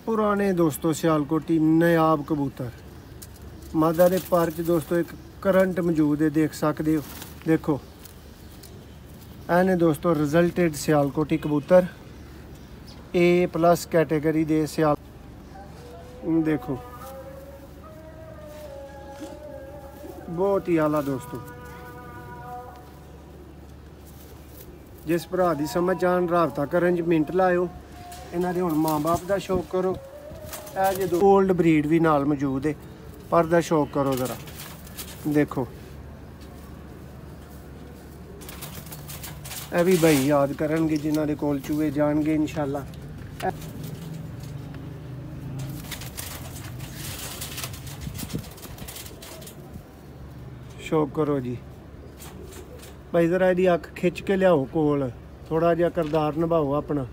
पुराने दोस्तों सियालकोटी नायाब कबूतर मादा दे पर च दोस्तों एक करंट मौजूद है, देख सकते हो। देखो ऐने दोस्तों रिजल्टेड सियालकोटी कबूतर A+ कैटेगरी दे सियाल। देखो बहुत ही आला दोस्तों। जिस भरा की समझ आन राबता करन च मिनट लाओ। इन्हां दे हुण माँ बाप का शौक करो। ए जो ओल्ड ब्रीड भी नाल मौजूद है, पर दा शौक करो ज़रा। देखो ए भी भाई याद करनगे जिन्हां दे कोल चूहे जाणगे इंशाअल्लाह। शौक करो जी भाई, ज़रा इहदी अख खिंच के लियाओ कोल, थोड़ा जिहा करदार निभाओ अपना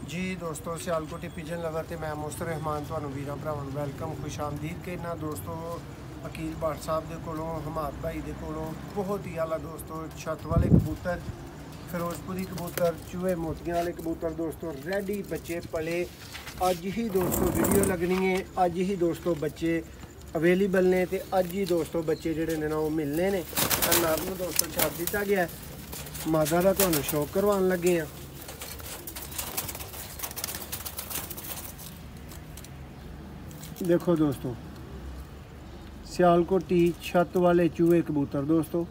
जी। दोस्तों सियालकोटी पिजन लवर ते मैं मुस्तर रहमान तुहानू वीरां भरावां नू वैलकम खुश आमदीद कहना। दोस्तों अकील भाट साहब दे कोलों हमाद भाई दे कोलों बहुत ही आला दोस्तों छत वाले कबूतर, फिरोजपुरी कबूतर, चूहे मोतियां वाले कबूतर दोस्तों रेडी बच्चे पले। अज ही दोस्तों वीडियो लगनी है, अज ही दोस्तों बच्चे अवेलेबल ने, तो अज ही दोस्तों बच्चे जिहड़े ने ना वो मिलने ने। नर नूं दोस्तों छड्ड दित्ता गया, मादा दा तुहानू शौक करवाउण लगे हैं। देखो दोस्तों सियालकोटी छत वाले चूहे कबूतर दोस्तों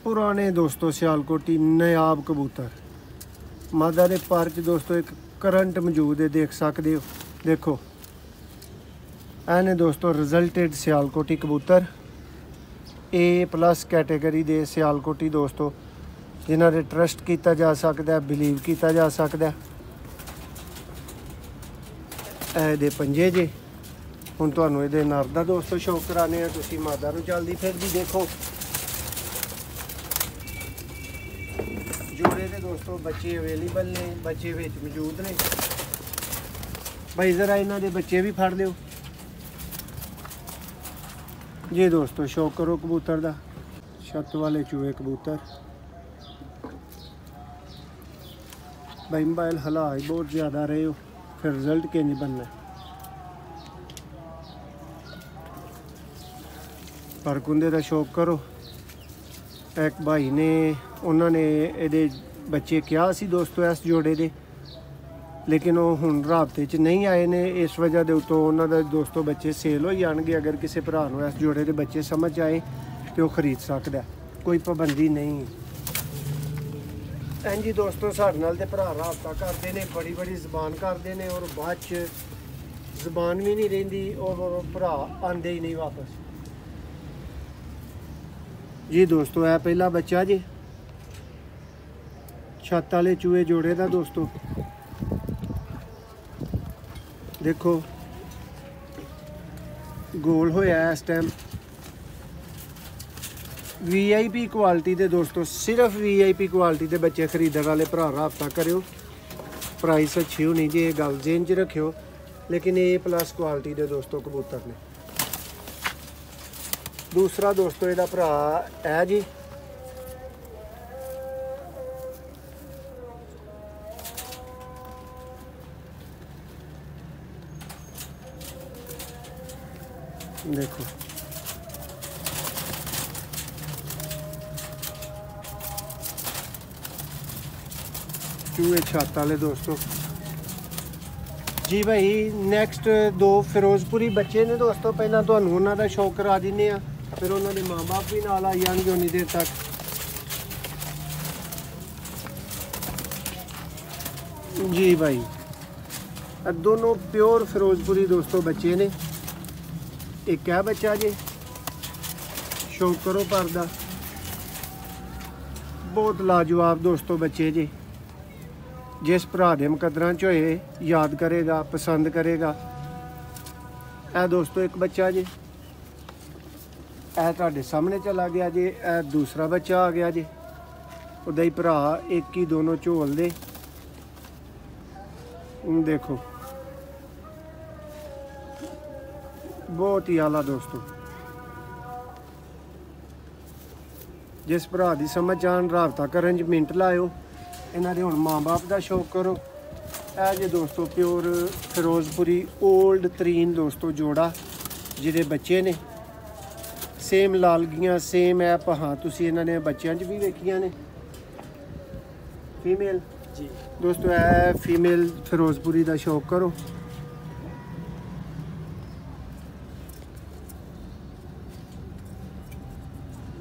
पुराने दोस्तों सियालकोटी नायाब कबूतर मादा दे पर च दोस्तों एक करंट मौजूद है, देख सकते हो। देखो ऐने दोस्तों रिजल्टेड सियालकोटी कबूतर A+ कैटेगरी दे सियालकोटी दोस्तों जिन्हां दे ट्रस्ट किया जा सकता है, बिलीव किया जा सकता है। दे पंजे जे हुण तुहानू इहदे नर दा दोस्तों शौक कराने हैं। तुसीं मादा नूं चलदी फिरदी देखो। जोड़े दे दोस्तों बच्चे अवेलेबल ने, बच्चे विच मौजूद ने भाई, ज़रा इन्हां दे बच्चे भी फड़ लिओ जी। दोस्तों शौक करो कबूतर दा, छत वाले चूहे कबूतर भाई। मोबाइल हला ही बहुत ज़्यादा रहे हो, फिर रिजल्ट के नहीं बनना। पर कुंदे का शौक करो। एक भाई ने उन्होंने ये बच्चे क्या सी दोस्तों इस जोड़े दे, लेकिन वो हुण राबते च नहीं आए ने। इस वजह के उत्तों उन्होंने दोस्तों बच्चे सेल हो जाएंगे। अगर किसी भरा नूं इस जोड़े के बच्चे समझ आए तो वह खरीद सकता, कोई पाबंदी नहीं। जी दोस्तों साडे नाल ते भरा राबता करते हैं, बड़ी बड़ी जबान करते हैं और बाद च जबान भी नहीं रहिंदी और भरा आंदे ही नहीं वापस जी। दोस्तों है पहला बच्चा जी छत वाले चूहे जोड़े का दोस्तों। देखो गोल होया इस टाइम VIP क्वालिटी के दोस्तों, सिर्फ VIP क्वालिटी के बच्चे खरीदण वाले भरा राबता करो। प्राइस अच्छी होनी जी, ये गल जेन च रखियो। लेकिन A+ क्वालिटी के दोस्तों कबूतर ने। दूसरा दोस्तों ਇਹਦਾ ਭਰਾ है जी। देखो चूहे छत वाले दोस्तों जी भाई। नैक्सट दो फिरोजपुरी बच्चे ने दोस्तों, पहला तुहानू उन्हां दा शौक करा दिंने आ, फिर उन्होंने माँ बाप भी नाल आ जाएंगे उन्नी देर तक। जी भाई दोनों प्योर फिरोजपुरी दोस्तों बच्चे ने। एक है बच्चा जी, शौक करो परदा, बहुत लाजवाब दोस्तों बच्चे जी। जिस भरा दे मुकद्दरां च होए याद करेगा, पसंद करेगा। ए दोस्तों एक बच्चा जी, तुहाडे सामने चला गया जी। दूसरा बच्चा आ गया जी, उदा ही भरा एक ही दोनों झोल दे। देखो बहुत ही आला दोस्तों। जिस भरा की समझ आन राबता करन च मिनट लाओ। इन्हां दे हुण माँ बाप का शौक करो। ऐ जे दोस्तों प्योर फिरोजपुरी ओल्ड तरीन दोस्तों जोड़ा जिहदे बच्चे ने सेम लालगियां सेम ऐ पहां तुसीं इन्हां ने बच्चों च भी वेखियां ने फीमेल जी दोस्तों। ऐ फीमेल फिरोजपुरी का शौक करो।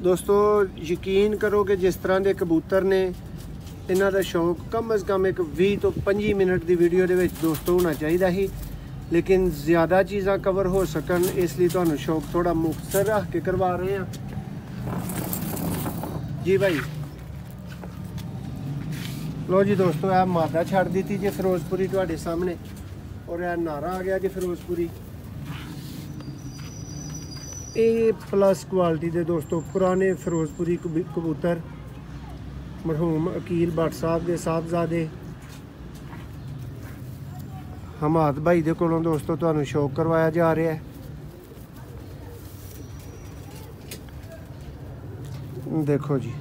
दोस्तों यकीन करो कि जिस तरह के कबूतर ने इन्हां दा शौक कम अज़ कम एक 20 तो 25 मिनट की वीडियो दे विच दोस्तों होना चाहिए ही, लेकिन ज़्यादा चीज़ां कवर हो सकन इसलिए तुहानूं शौक थोड़ा मुख्तसर रख के करवा रहे हैं जी भाई। लो जी दोस्तों यह मादा छड़ दी थी जी फिरोजपुरी तुहाडे सामने, और यह नारा आ गया जी फिरोजपुरी। ये प्लस क्वालिटी के दोस्तों पुराने फिरोजपुरी कबूतर मरहूम अकील भट्ट साहब के साहबजादे हमाद भाई दे कोलों दोस्तों तुहानूं शौक करवाया जा रहा है। देखो जी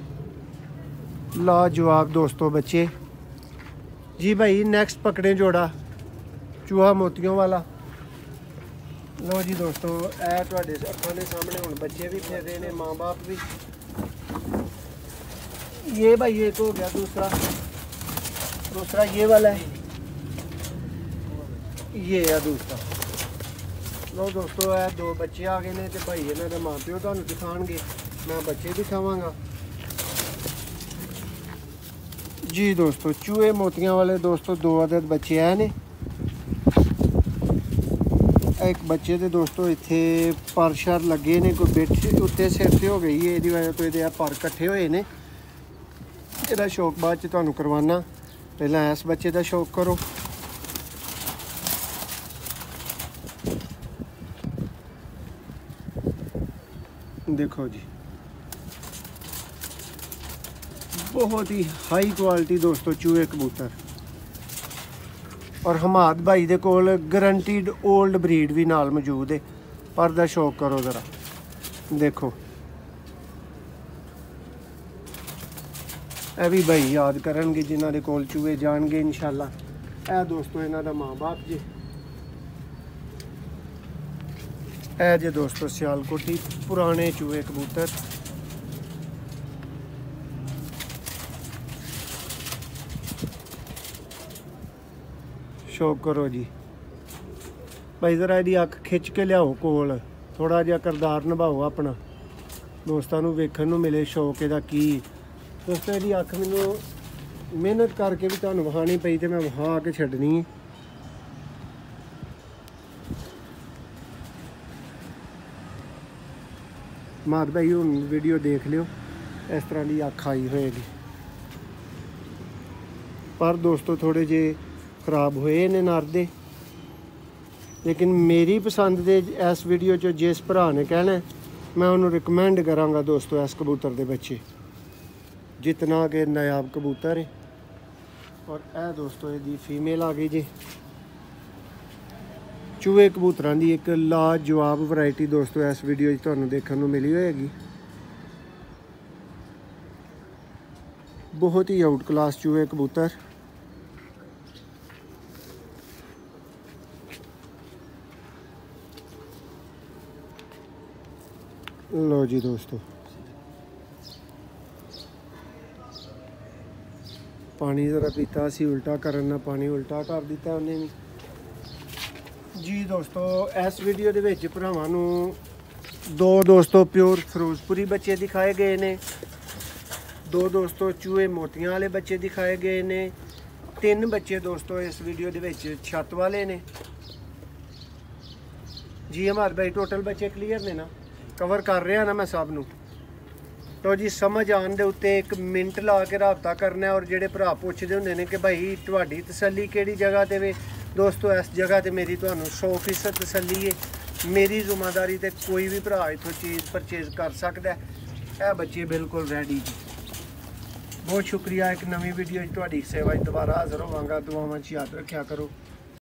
लाजवाब दोस्तों बच्चे जी भाई। नेक्स्ट पकड़े जोड़ा चूहा मोतियों वाला। लो जी दोस्तों ए तुहाडे अखां दे सामने हुण बच्चे भी फिर रहे हैं, माँ बाप भी। ये भाई एक हो गया, दूसरा ये वाला है, ये है दूसरा। लो दोस्तों ए दो बच्चे आ गए ने ते भाई इन्हां दे माँ प्यो तुहानूं दिखाणगे, मैं बच्चे दिखावांगा जी। दोस्तों चूहे मोतियां वाले दोस्तों 2 अदद बच्चे आए ने। एक बच्चे दे दोस्तों इत्थे पर शर लगे ने, कोई बैठे उत्ते सिर से हो गई है, इहदी वजह तो ये पर कट्ठे होए ने। ਇਹਦਾ शौक बाद च तुहानूं करवाना, पहला इस बच्चे का शौक करो। देखो जी बहुत ही हाई क्वालिटी दोस्तों चूहे कबूतर, और हमाद भाई दे कोल गारंटीड ओल्ड ब्रीड भी नाल मौजूद है। पर दा शौक करो ज़रा, देखो ਇਹ भी भाई याद करनगे जिन्हां दे कोल चूहे जाणगे इंशाल्लाह। ਇਹ दोस्तों इन्हां दा माँ बाप जी। ਇਹ जे दोस्तों सियालकोटी पुराने चूहे कबूतर। शौक करो जी भाई, ज़रा ਇਹਦੀ ਅੱਖ खिच के लियाओ कोल, थोड़ा जिहा किरदार निभाओ अपना, दोस्तों नूं वेखण नूं मिले शौक ਇਹਦਾ की। दोस्तों ਇਹਦੀ ਅੱਖ ਮੈਨੂੰ ਮਿਹਨਤ ਕਰਕੇ ਵੀ ਤੁਹਾਨੂੰ ਵਿਖਾਣੀ ਪਈ ਤੇ ਮੈਂ ਵਿਖਾ ਕੇ ਛੱਡਣੀ ਹੈ। ਮਾਦ ਭਾਈ ਹੁਣ ਵੀਡੀਓ ਦੇਖ ਲਿਓ, ਇਸ ਤਰ੍ਹਾਂ ਦੀ ਅੱਖ ਆਈ ਹੋਏਗੀ। ਪਰ ਦੋਸਤੋ ਥੋੜੇ ਜੇ ਖਰਾਬ ਹੋਏ ਨੇ ਨਰ ਦੇ, लेकिन मेरी पसंद दे इस वीडियो च जिस भरा ने कहना मैं उन्होंने रिकमेंड कराँगा दोस्तों इस कबूतर के बच्चे, जितना कि नायाब कबूतर है। और यह दोस्तों यदी फीमेल आ गई जी चूहे कबूतरां दी एक लाजवाब वैरायटी दोस्तों इस वीडियो च तुहानूं देखण नूं मिली होएगी। बहुत ही आउट क्लास चूहे कबूतर। लो जी दोस्तों पानी ज़रा पीता सी, उल्टा करना पानी उल्टा कर दिता उन्हें भी जी। दोस्तों इस वीडियो के विच भरावां नूं 2 दोस्तों प्योर फिरोजपुरी बच्चे दिखाए गए ने, 2 दोस्तों चूहे मोतियां वाले बच्चे दिखाए गए ने, 3 बच्चे दोस्तों इस वीडियो के विच छत वाले ने जी। हमारे भाई टोटल बच्चे क्लीयर ने ना, कवर कर रहा ना मैं सब नूं। तो जी समझ आने के उत्ते 1 मिनट ला के राबता करना है। और जेडे भरा पुछदे हुंदे ने कि भाई तुहाडी तसल्ली किहड़ी जगह ते वे, दोस्तों इस जगह ते मेरी तुहानूं 100% तसल्ली है। मेरी जिम्मेदारी ते कोई भी भरा इत्थों चीज़ परचेज कर सकता है। यह बच्चे बिल्कुल रेडी जी। बहुत शुक्रिया। एक नवी वीडियो तुहाडी सेवा दोबारा हाज़र होवांगा। दुआवां च याद रखा करो।